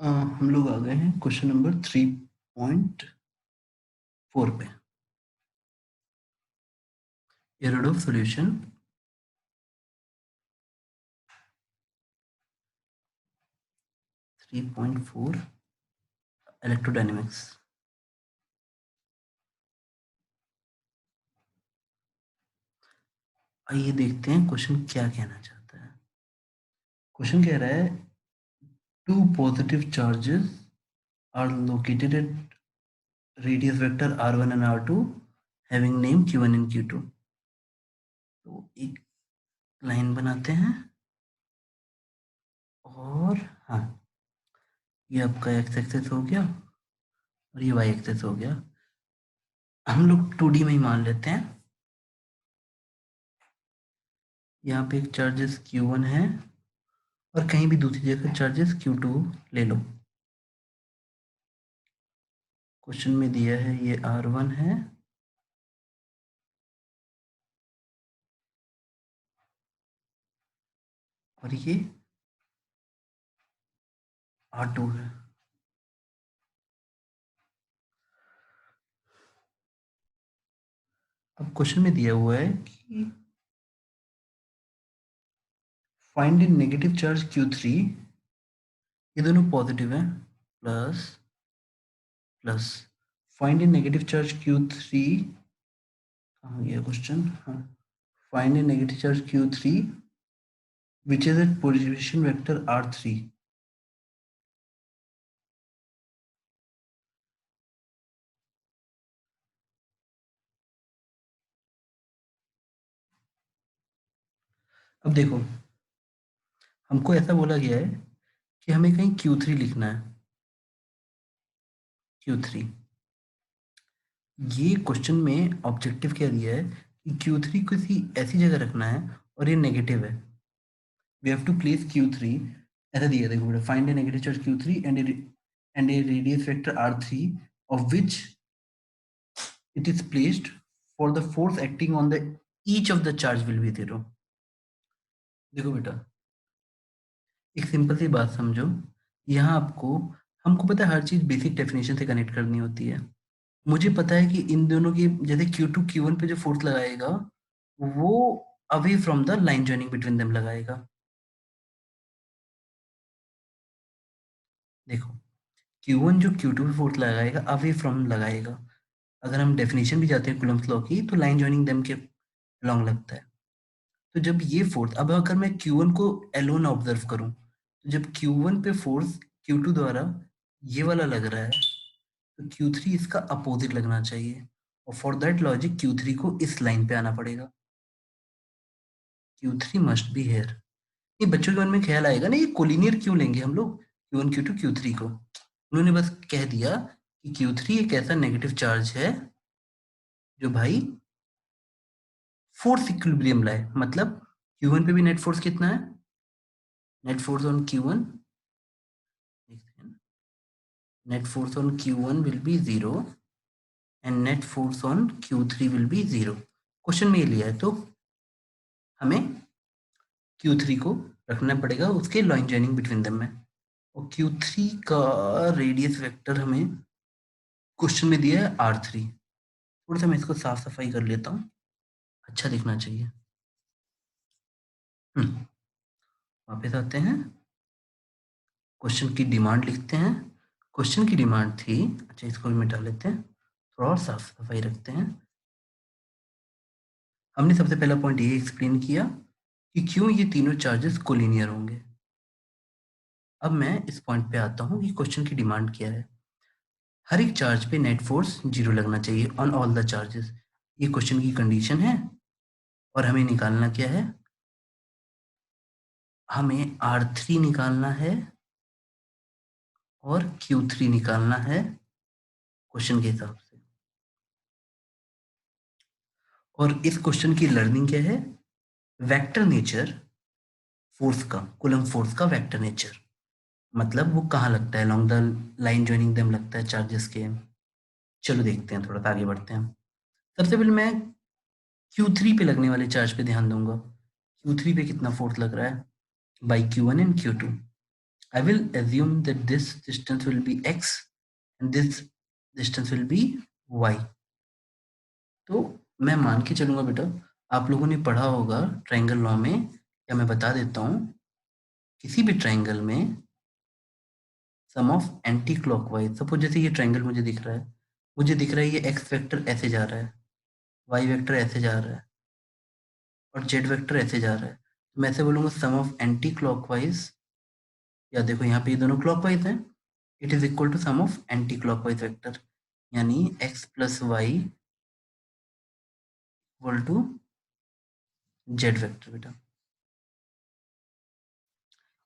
हम लोग आ गए हैं क्वेश्चन नंबर 3.4 पे। एरोडोफ सॉल्यूशन 3.4 इलेक्ट्रोडायनेमिक्स। आइए देखते हैं क्वेश्चन क्या कहना चाहता है। क्वेश्चन कह रहा है two positive charges are located at radius vector r1 and r2 having name q1 and q2। तो एक लाइन बनाते हैं और हाँ, ये आपका x एक्सेस हो गया और ये y एक्सेस हो गया। हम लोग 2D में ही मान लेते हैं। यहाँ पे एक चार्जेस q1 है और कहीं भी दूसरी जगह चार्जेस q2 ले लो। क्वेश्चन में दिया है ये r1 है और ये r2 है। अब क्वेश्चन में दिया हुआ है कि find in negative charge q3, ये दोनों पॉजिटिव है, plus plus find in negative charge q3, कहाँ गया क्वेश्चन, हाँ, find in negative charge q3 which is at position vector r3। अब देखो, हमको ऐसा बोला गया है कि हमें कहीं q3 लिखना है। q3, ये क्वेश्चन में ऑब्जेक्टिव क्या दिया है कि q3 किसी ऐसी जगह रखना है और ये नेगेटिव है। We have to place q3, ऐसा दिया है, देखो बेटा, find A negative charge q3 and A radius vector r3 of which it is placed for the force acting on the each of the charge will be 0। देखो बेटा, एक simple सी बात समझो, यहाँ आपको, हमको पता है हर चीज बेसिक डेफिनेशन से कनेक्ट करनी होती है। मुझे पता है कि इन दोनों की, जैसे Q2 Q1 पे जो फोर्स लगाएगा वो away from the line joining between them लगाएगा। देखो, Q1 जो Q2 पे फोर्स लगाएगा अवे फ्रॉम लगाएगा। अगर हम डेफिनेशन भी जाते हैं कूलम्ब्स लॉ की, तो लाइन जॉइनिंग देम के लॉन्ग लगता है। तो जब ये फोर्स, अब अगर मैं Q1 को एलोन ऑब्जर्व करूं, तो जब Q1 पे फोर्स Q2 द्वारा ये वाला लग रहा है, तो Q3 इसका अपोजिट लगना चाहिए, और फॉर दैट लॉजिक Q3 को इस लाइन पे आना पड़ेगा। Q3 must be here. ये बच्चों के मन में ख्याल आएगा ना, ये कोलिनियर क्यों लेंगे हम लोग Q1 Q2 Q3 को। उन्होंने बस कह दिया कि Q3 एक ऐसा नेगेटिव चार्ज है जो भाई फोर्स इक्विलिब्रियम लाए। मतलब Q1 पे भी नेट फोर्स कितना है, net force on Q1, net force on Q1 will be 0 and net force on Q3 will be 0। Question में ये लिया है, तो हमें Q3 को रखना पड़ेगा उसके लाइन जॉइनिंग बिटवीन देम में, और Q3 का रेडियस वेक्टर हमें क्वेश्चन में दिया है R3। थोड़ा सा मैं इसको साफ सफाई कर लेता हूँ, अच्छा दिखना चाहिए। वापस आते हैं, क्वेश्चन की डिमांड लिखते हैं। क्वेश्चन की डिमांड थी, अच्छा इसको भी मिटा लेते हैं, थोड़ा और साफ सफाई रखते हैं। हमने सबसे पहला पॉइंट ये एक्सप्लेन किया कि क्यों ये तीनों चार्जेस कोलिनियर होंगे। अब मैं इस पॉइंट पे आता हूँ कि क्वेश्चन की डिमांड क्या है। हर एक चार्ज पे नेट फोर्स 0 लगना चाहिए ऑन ऑल द चार्जेस, ये क्वेश्चन की कंडीशन है। और हमें निकालना क्या है, हमें R3 निकालना है और Q3 निकालना है क्वेश्चन के हिसाब से। और इस क्वेश्चन की लर्निंग क्या है, वेक्टर नेचर फोर्स का, कूलम्ब फोर्स का वेक्टर नेचर, मतलब वो कहाँ लगता है, long the line joining them लगता है चार्जेस के। चलो देखते हैं, थोड़ा सा आगे बढ़ते हैं। सबसे पहले मैं Q3 पे लगने वाले चार्ज पे ध्यान दूंगा। Q3 पे कितना फोर्स लग रहा है, by Q1 and Q2। I will assume that this distance will be x and this distance will be y. तो मैं मान के चलूंगा बेटा, आप लोगों ने पढ़ा होगा ट्रायंगल लॉ में, या मैं बता देता हूं, किसी भी ट्रायंगल में सम ऑफ एंटी क्लॉकवाइज, सपोज जैसे ये ट्रायंगल मुझे दिख रहा है, मुझे दिख रहा है ये एक्स वेक्टर ऐसे जा रहा है, वाई वेक्टर ऐसे जा रहा है और जेड वेक्टर ऐसे जा रहा है, तो मैं ऐसे बोलूंगा सम ऑफ एंटी क्लॉकवाइज, या देखो यहाँ पे ये दोनों क्लॉकवाइज हैं, it is equal to sum of anti clockwise vector, यानी X plus Y equal to Z vector बेटा।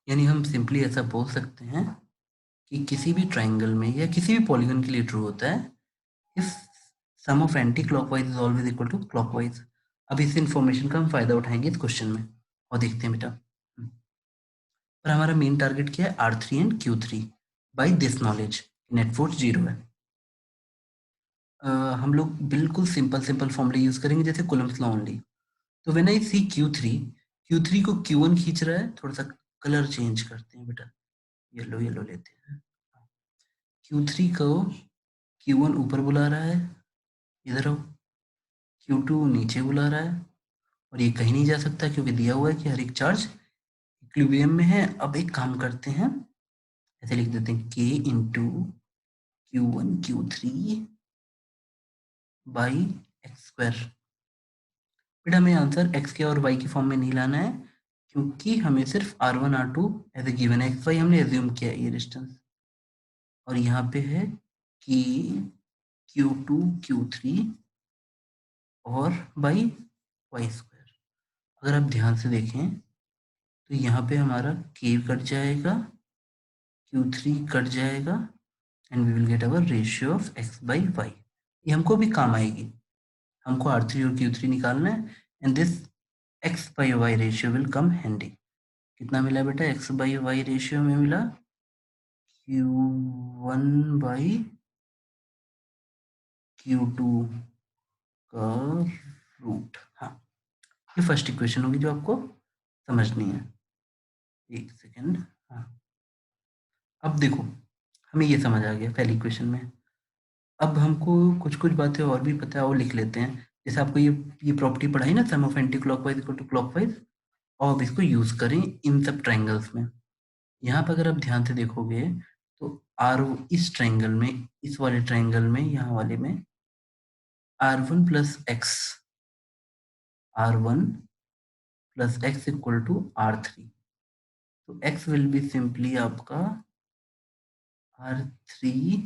यानी हम सिंपली ऐसा बोल सकते हैं कि किसी भी ट्राइंगल में या किसी भी पॉलीगन के लिए ट्रू होता है if sum of anti clockwise is always equal to clockwise. अब इस इंफॉर्मेशन का हम फायदा उठाएंगे इस क्वेश्चन में और देखते हैं बेटा। और हमारा मेन टारगेट क्या है, R3 and Q3 by this knowledge, net force 0 है। हम लोग बिल्कुल सिंपल सिंपल फॉर्मूले यूज करेंगे जैसे कूलम्स लॉ ओनली। तो व्हेन आई सी Q3 को Q1 खींच रहा है, थोड़ा सा कलर चेंज करते हैं बेटा, येलो येलो लेते हैं। Q3 को Q1 ऊपर बुला रहा है, इधर आओ, Q2 नीचे बुला रहा है, और ये कहीं नहीं जा सकता क्योंकि दिया हुआ है कि हर एक चार्ज इक्विलिब्रियम में है। अब एक काम करते हैं, ऐसे लिख देते हैं K into Q1 Q3 by x square. बेटा हमें आंसर एक्स के और वाई की फॉर्म में नहीं लाना है, क्योंकि हमें सिर्फ R1 R2 as a given है, एक्स वाई हमने एज्यूम किया है ये डिस्टेंस, और यहाँ पे है कि Q2 Q3 और बाई वाई स्क्वायर। अगर आप ध्यान से देखें तो यहाँ पे हमारा K कट जाएगा, Q3 कट जाएगा, and we will get our ratio of x by Y. ये हमको भी काम आएगी, हमको R3 और Q3 निकालना है, and this x by Y ratio will come handy. कितना मिला बेटा, x बाई वाई रेशियो में मिला Q1 बाई Q2 का रूट। हाँ, ये फर्स्ट इक्वेशन होगी जो आपको समझनी है। एक सेकेंड, हाँ, अब देखो हमें ये समझ आ गया पहली इक्वेशन में। अब हमको कुछ कुछ बातें और भी पता है, वो लिख लेते हैं। जैसे आपको ये प्रॉपर्टी पढ़ाई ना, sum of anti clockwise equal to clockwise, और अब इसको यूज करें इन सब ट्रायंगल्स में। यहाँ पर अगर आप ध्यान से देखोगे तो आर इस ट्रायंगल में, इस वाले ट्रायंगल में, यहाँ वाले में R1 plus X, R1 plus X equal to R3। तो x विल बी सिंपली आपका R3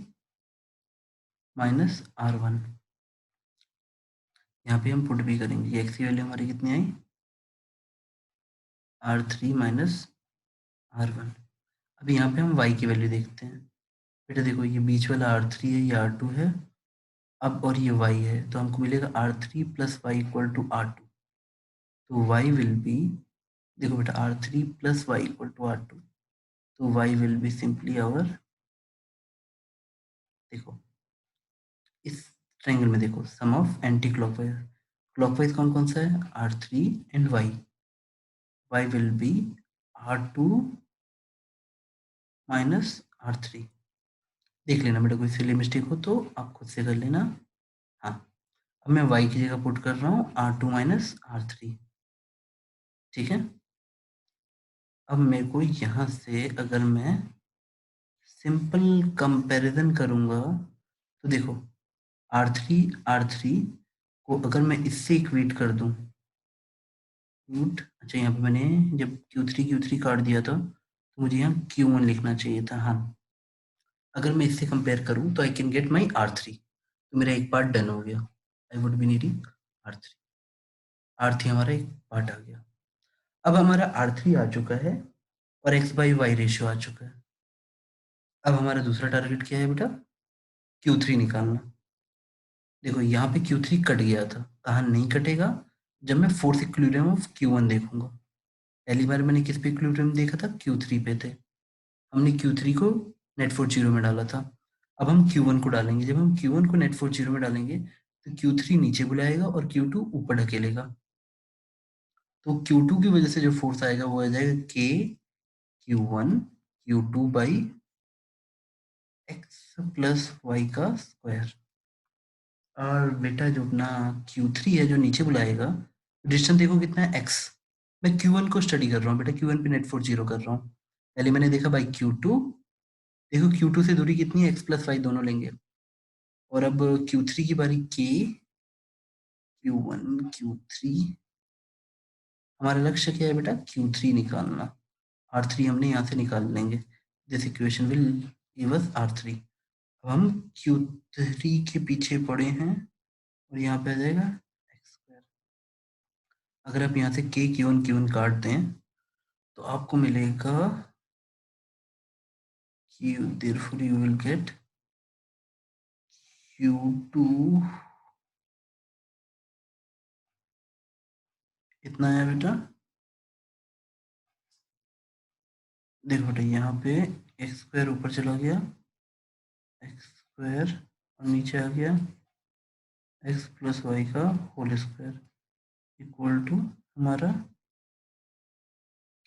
माइनस R1। यहाँ पे हम पुट भी करेंगे, x की वैल्यू हमारी कितनी आई, R3 माइनस R1। अब यहाँ पे हम y की वैल्यू देखते हैं। बेटा देखो ये बीच वाला R3 है, ये R2 है, अब और ये y है, तो हमको मिलेगा R3 plus Y equal to R2। तो y विल बी, देखो बेटा R3 plus Y equal to R2, तो y will be simply our, देखो इस ट्रायंगल में देखो sum of anti clockwise, clockwise कौन कौन सा है, R3 and y will be R2 minus R3। देख लेना बेटा, कोई सिली मिस्टेक हो तो आप खुद से कर लेना। हाँ, अब मैं y की जगह पुट कर रहा हूँ R2 माइनस R3, ठीक है। अब मेरे को यहाँ से अगर मैं सिंपल कंपैरिजन करूँगा तो देखो R3 को अगर मैं इससे इक्वेट कर दूँ, अच्छा यहाँ पे मैंने जब Q3 काट दिया था तो मुझे यहाँ Q1 लिखना चाहिए था। हाँ, अगर मैं इससे कंपेयर करूँ तो I can get my R3, तो मेरा एक पार्ट डन हो गया। I would be needing R3 हमारा एक पार्ट आ गया। अब हमारा R3 आ चुका है और x बाई वाई रेशियो आ चुका है। अब हमारा दूसरा टारगेट क्या है बेटा, Q3 निकालना। देखो यहाँ पे Q3 कट गया था, कहाँ नहीं कटेगा, जब मैं फोर्थ इक्विलिब्रियम ऑफ Q1 देखूंगा। पहली बार मैंने किस पे इक्विलिब्रियम देखा था, Q3 पे थे, हमने Q3 को नेट फोर्स 0 में डाला था। अब हम Q1 को डालेंगे, जब हम Q1 को नेट फोर्स 0 में डालेंगे तो Q3 नीचे बुलाएगा और Q2 ऊपर ढकेलेगा। तो Q2 की वजह से जो फोर्स आएगा वो आ जाएगा K Q1 Q2 by x plus Y का स्क्वायर। और बेटा जो अपना Q3 है जो नीचे बुलाएगा, डिस्टेंस देखो कितना है x। मैं Q1 को स्टडी कर रहा हूँ बेटा, Q1 पे नेट फोर्स 0 कर रहा हूँ। पहले मैंने देखा बाई Q2, देखो Q2 से दूरी कितनी है, x प्लस वाई दोनों लेंगे। और अब Q3 की बारी k, Q1 Q3, हमारा लक्ष्य क्या है बेटा, Q3 निकालना। R3 हमने यहाँ से निकाल लेंगे, this equation will give us R3। अब हम Q3 के पीछे पड़े हैं और यहाँ पे आ जाएगा x स्क्वायर। अगर आप यहाँ से k Q1 काट दें तो आपको मिलेगा Q, therefore you will get Q2 इतना है बेटा। देखो बेटा यहाँ पे एक्स स्क्वायर ऊपर चला गया, एक्स स्क्वायर, और नीचे आ गया एक्स प्लस वाई का होल स्क्वायर इक्वल टू हमारा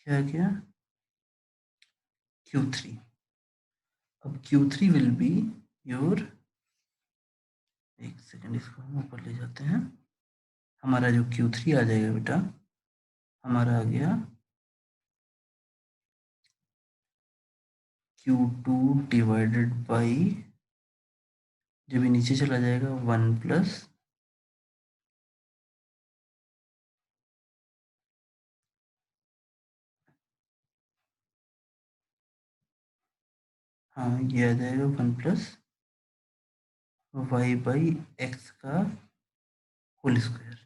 क्या गया, Q3। अब Q3 विल बी योर, एक सेकेंड इसको हम ऊपर ले जाते हैं। हमारा जो Q3 आ जाएगा बेटा, हमारा आ गया Q2 डिवाइडेड बाई, जब ये नीचे चला जाएगा 1 प्लस, हाँ ये आ जाएगा 1 प्लस वाई बाई एक्स का होल स्क्वायर।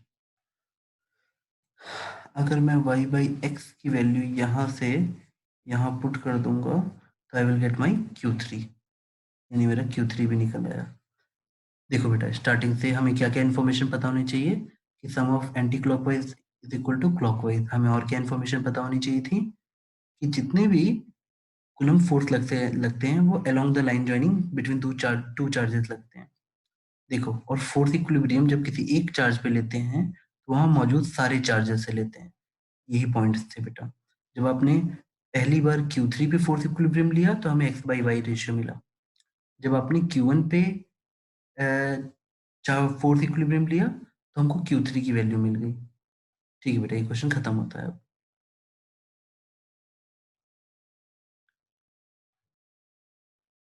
अगर मैं y बाई एक्स की वैल्यू यहाँ से यहाँ पुट कर दूंगा तो I will get my Q3, यानी मेरा Q3 भी निकल आया। देखो बेटा स्टार्टिंग से हमें क्या क्या इन्फॉर्मेशन पता होनी चाहिए कि sum of anti clockwise is equal to clockwise. हमें और क्या इन्फॉर्मेशन पता होनी चाहिए थी कि जितने भी कूलम्ब फोर्स लगते हैं वो along the line joining between two charges लगते हैं। देखो, और फोर्स इक्विलिब्रियम जब किसी एक चार्ज पे लेते हैं तो वहाँ मौजूद सारे चार्जेस से लेते हैं। यही पॉइंट्स थे बेटा। जब आपने पहली बार Q3 पे फोर्स इक्विलिब्रियम लिया तो हमें x बाई वाई रेशियो मिला। जब आपने Q1 पे फोर्स इक्विलिब्रियम लिया तो हमको Q3 की वैल्यू मिल गई। ठीक है बेटा, ये क्वेश्चन खत्म होता है अब।